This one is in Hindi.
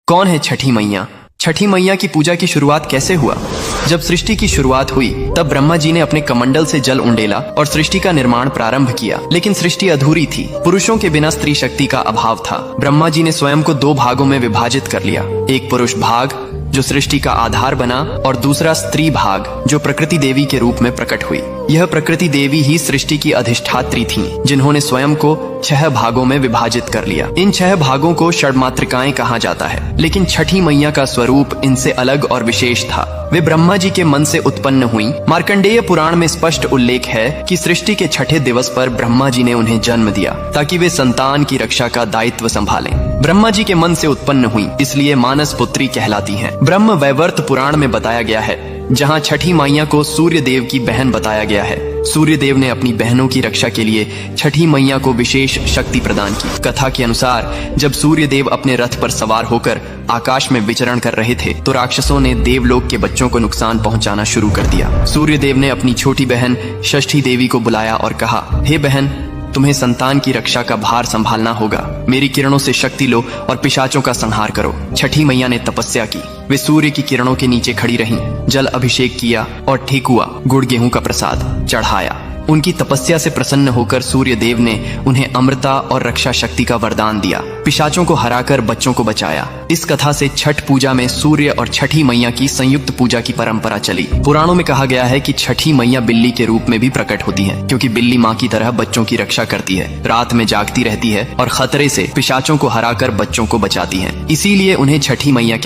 कौन है छठी मैया? छठी मैया की पूजा की शुरुआत कैसे हुआ? जब सृष्टि की शुरुआत हुई तब ब्रह्मा जी ने अपने कमंडल से जल उंडेला और सृष्टि का निर्माण प्रारंभ किया, लेकिन सृष्टि अधूरी थी। पुरुषों के बिना स्त्री शक्ति का अभाव था। ब्रह्मा जी ने स्वयं को दो भागों में विभाजित कर लिया, एक पुरुष भाग जो सृष्टि का आधार बना और दूसरा स्त्री भाग जो प्रकृति देवी के रूप में प्रकट हुई। यह प्रकृति देवी ही सृष्टि की अधिष्ठात्री थीं, जिन्होंने स्वयं को 6 भागों में विभाजित कर लिया। इन 6 भागों को षड्मातृकाएं कहा जाता है, लेकिन छठी मैया का स्वरूप इनसे अलग और विशेष था। वे ब्रह्मा जी के मन से उत्पन्न हुई। मार्कंडेय पुराण में स्पष्ट उल्लेख है कि सृष्टि के छठे दिवस पर ब्रह्मा जी ने उन्हें जन्म दिया ताकि वे संतान की रक्षा का दायित्व संभालें। ब्रह्मा जी के मन से उत्पन्न हुई, इसलिए मानस पुत्री कहलाती हैं। ब्रह्म वैवर्त पुराण में बताया गया है, जहाँ छठी मैया को सूर्य देव की बहन बताया गया है। सूर्य देव ने अपनी बहनों की रक्षा के लिए छठी मैया को विशेष शक्ति प्रदान की। कथा के अनुसार जब सूर्य देव अपने रथ पर सवार होकर आकाश में विचरण कर रहे थे तो राक्षसों ने देवलोक के बच्चों को नुकसान पहुंचाना शुरू कर दिया। सूर्य देव ने अपनी छोटी बहन षष्ठी देवी को बुलाया और कहा, हे बहन, तुम्हें संतान की रक्षा का भार संभालना होगा। मेरी किरणों से शक्ति लो और पिशाचों का संहार करो। छठी मैया ने तपस्या की। वे सूर्य की किरणों के नीचे खड़ी रहीं, जल अभिषेक किया और ठेकुआ गुड़ गेहूं का प्रसाद चढ़ाया। उनकी तपस्या से प्रसन्न होकर सूर्य देव ने उन्हें अमृता और रक्षा शक्ति का वरदान दिया। पिशाचों को हराकर बच्चों को बचाया। इस कथा से छठ पूजा में सूर्य और छठी मैया की संयुक्त पूजा की परंपरा चली। पुराणों में कहा गया है कि छठी मैया बिल्ली के रूप में भी प्रकट होती है, क्योंकि बिल्ली माँ की तरह बच्चों की रक्षा करती है, रात में जागती रहती है और खतरे से पिशाचों को हराकर बच्चों को बचाती है। इसीलिए उन्हें छठी मैया